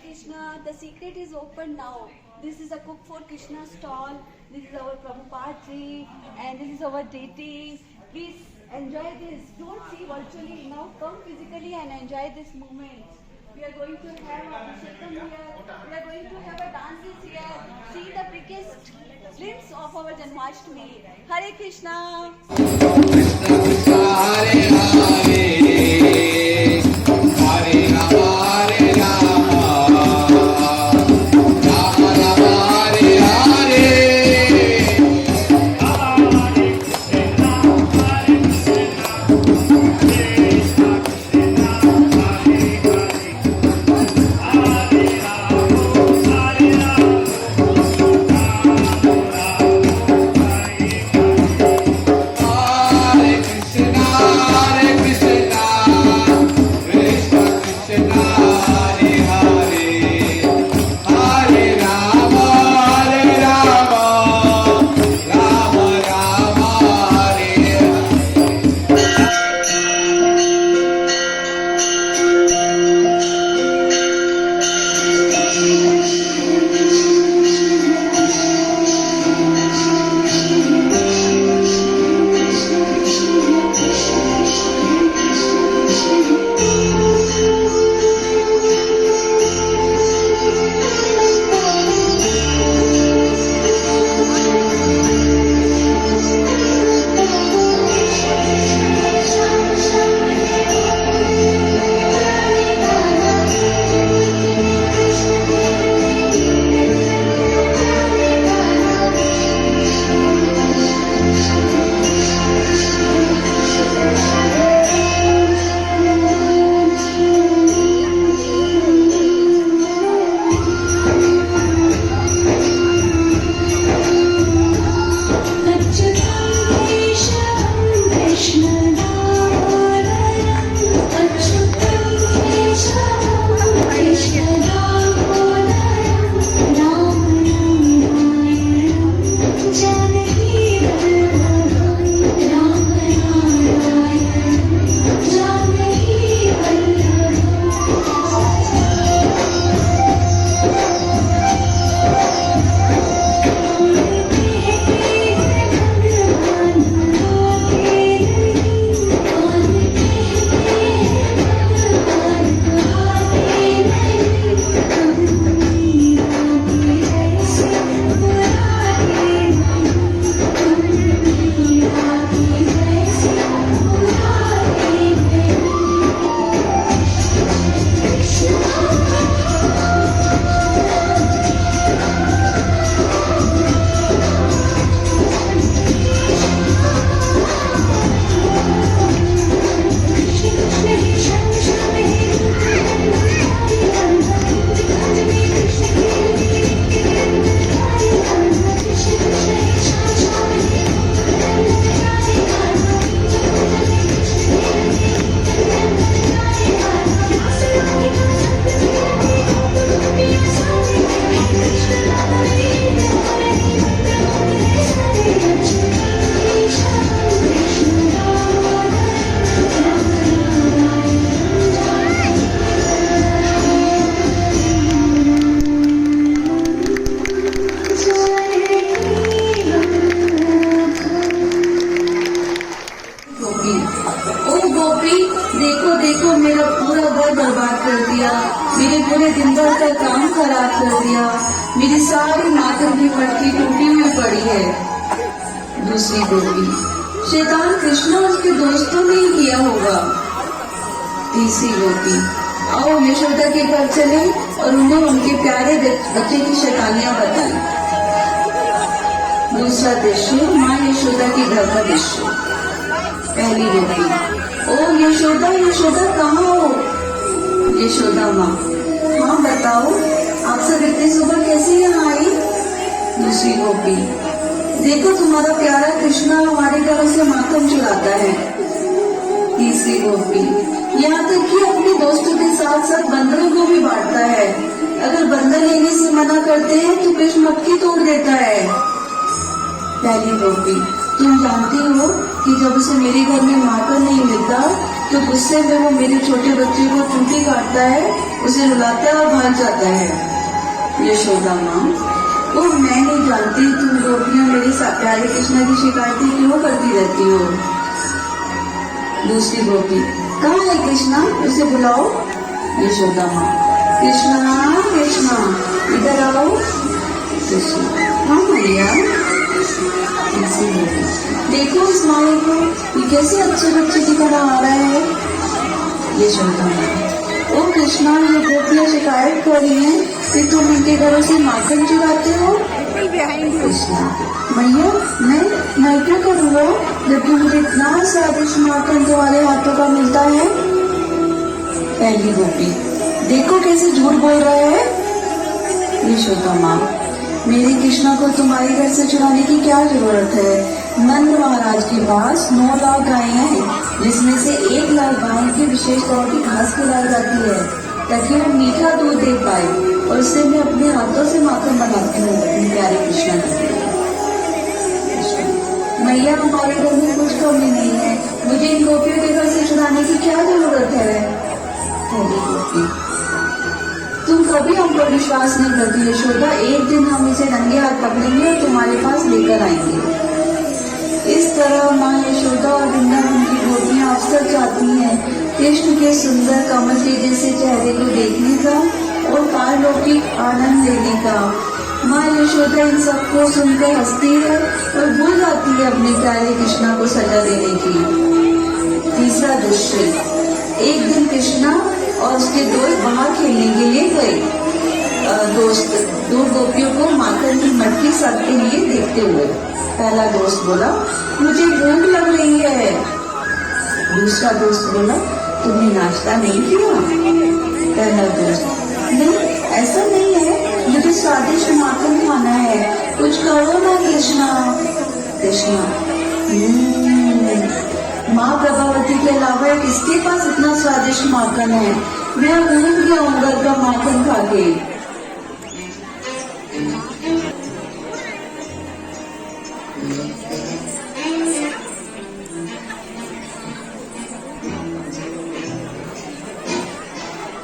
Krishna, the secret is open now. This is a Cook for Krishna stall. This is our Prabhupada ji and this is our deity. Please enjoy this. Don't see virtually. Now come physically and enjoy this moment. We are going to have Abhishekam here. We are going to have a dances here. See the biggest glimpse of our Janmashtami. Hare Krishna. Krishna Krishna Hare Hare Hare Rama Hare Rama Rama Rama Hare Hare मेरे पूरे दिन भर का काम खराब कर दिया। मेरी सारी मातम की मटकी टूटी हुई पड़ी है। दूसरी गोपी, शैतान कृष्ण और उसके दोस्तों ने ही किया होगा। तीसरी गोपी, आओ यशोदा के घर चले और उन्हें उनके प्यारे बच्चे की शैतानियां बताएं। दूसरा दृश्य, माँ यशोदा के घर का दृश्य। पहली गोपी, ओ यशोदा यशोदा कहाँ हो? यशोदा माँ, हाँ बताओ, आप सब इतनी सुबह कैसे यहाँ आई? दूसरी गोपी, देखो तुम्हारा प्यारा कृष्णा हमारे घरों से माखन चुराता है। तीसरी गोपी, यहाँ तक कि अपने दोस्तों के साथ साथ बंदरों को भी बांटता है। अगर बंदर लेने से मना करते हैं तो कृष्ण मटकी तोड़ देता है। पहली गोपी, तुम जानती हो कि जब उसे मेरे घर में माखन नहीं मिलता तो गुस्से में वो मेरे छोटे बच्चे को चूंटी काटता है, उसे रुलाता है और भाग जाता है। यशोदा माँ, वो मैं नहीं जानती तुम गोपियां मेरे प्यारे कृष्णा की शिकायतें क्यों करती रहती हो। दूसरी गोपी, कहाँ है कृष्णा, उसे बुलाओ। यशोदा माँ, कृष्णा कृष्णा इधर आओ। कृष्णा, हाँ मैया। ऐसी गोपी, देखो इस माया को, ये कैसे अच्छे बच्चे की तरह आ रहा है। यशोदा माँ, ओ कृष्णा, ये गोपियां शिकायत कर रही हैं कि तुम इनके घरों से माखन चुराते हो। कृष्णा, मैया मैं क्या करूँगा जबकि मुझे इतना स्वादिष्ट माखन तुम्हारे हाथों का मिलता है। पहली गोपी, देखो कैसे झूठ बोल रहा है। यशोदा माँ, मेरे कृष्णा को तुम्हारे घर से चुराने की क्या जरूरत है। नंद महाराज के पास 9 लाख गायें हैं, जिसमें से 1 लाख गायों की विशेष तौर की घास खिलाई जाती है ताकि वो मीठा दूध दे पाए, और उससे मैं अपने हाथों से माखन बनाती हूँ अपने प्यारे कृष्णा के लिए। मैया, हमारे घर में कुछ कमी नहीं है, मुझे इन गोपियों के घर से चुराने की क्या जरूरत है। पहली गोपी, तुम कभी हम पर विश्वास नहीं करती यशोदा, एक दिन हम इसे नंगे हाथ पकड़ेंगे और तुम्हारे पास लेकर आएंगे। इस तरह माँ यशोदा और वृंदावन की गोपियां अवसर चाहती हैं कृष्ण के सुंदर कमल के जैसे चेहरे को देखने का और पारलौकिक आनंद लेने का। माँ यशोदा इन सबको सुनकर हंसती है और भूल जाती है अपने प्यारे कृष्णा को सजा देने की। तीसरा दृश्य, एक दिन कृष्णा और उसके दोस्त बाहर खेलने के लिए गए। दोस्त 2 गोपियों को माखन की मटकी साधते लिए देखते हुए पहला दोस्त बोला, मुझे भूख लग रही है। दूसरा दोस्त बोला, तुमने नाश्ता नहीं किया। पहला दोस्त, नहीं ऐसा नहीं है, मुझे स्वादिष्ट माखन खाना है, कुछ करो ना कृष्णा। कृष्णा, माँ प्रभावती के अलावा किसके पास इतना स्वादिष्ट माखन है, मैं भूल गया हूँ घर का माखन खा के।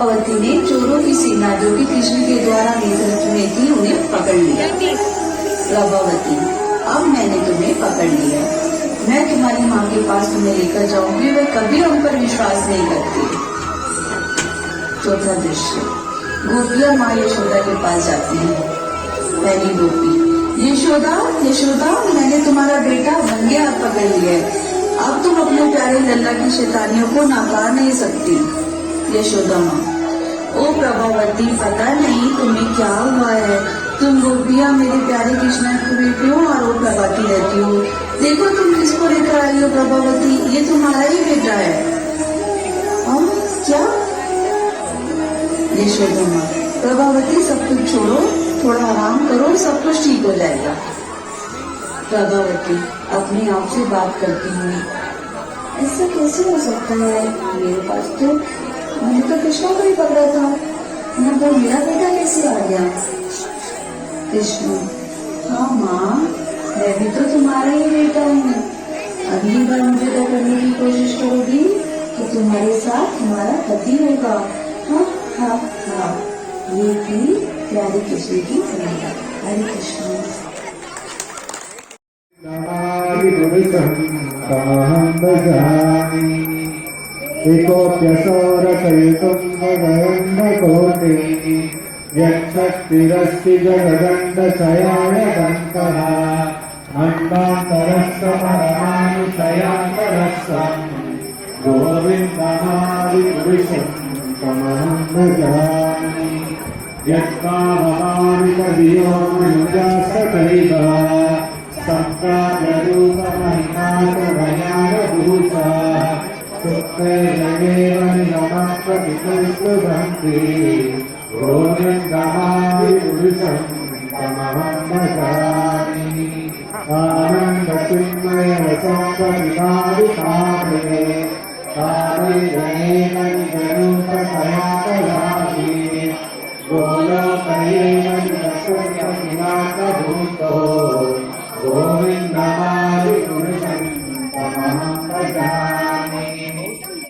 अवती ने चोरों की सेना जो कि कृष्ण के द्वारा नेतृत्व में थी उन्हें पकड़ लिया। प्रभावती, अब मैंने तुम्हें पकड़ लिया, मैं तुम्हारी माँ के पास तुम्हें लेकर जाऊंगी, वह कभी हम पर विश्वास नहीं करती। चौथा दृश्य, गोपियां माँ यशोदा के पास जाती हैं। पहली गोपी, यशोदा यशोदा, मैंने तुम्हारा बेटा नंगे हाथ पकड़ लिया है, अब तुम अपने प्यारे लल्ला की शैतानियों को नकार नहीं सकती। यशोदा माँ, ओ प्रभावती, पता नहीं तुम्हें क्या हुआ है, तुम गोपियां मेरे प्यारे कृष्णा पर क्यों आरोप लगाती रहती हो। देखो तुम किसको लेकर आई हो प्रभावती, ये तुम्हारा ही बेटा है। हम क्या। यशोदा माँ, प्रभावती सब कुछ छोड़ो, थोड़ा आराम करो, सब कुछ ठीक हो जाएगा। प्रभावती अपने आप से बात करती हूँ, ऐसा कैसे हो सकता है, मेरे पास तो मैंने तो कृष्णा को ही पकड़ा था, ना तो मेरा बेटा कैसे आ गया। कृष्ण, हाँ माँ, मैं भी तो तुम्हारा ही बेटा हूँ, अगली बार मुझे पकड़ने की कोशिश करोगी तो तुम्हारे साथ तुम्हारा पति होगा। हाँ हाँ हाँ, ये थी प्यारे कृष्ण की कन्या। हरे कृष्ण। एकोप्यशोरसयुतं वदन्दकोटिः यच्छक्तिरस्ति जगदण्डशयायदन्तः अण्डान्तरस्तमरमानुशयान्तरस्तम् गोविन्दमादिपुरुषं तमहं भजामि। यत्काममानितधियो मनुजास्तथैव सम्प्राप्यरूपमहिमातभयानभूता सुप्तैरमेव निगमप्रतिपरिष्कृभन्ति गोविन्दमादिपुरुषं तमहं भजामि। आनन्दचिन्मयवसन्तविभाविताभे तारैरनेन निजरूपतया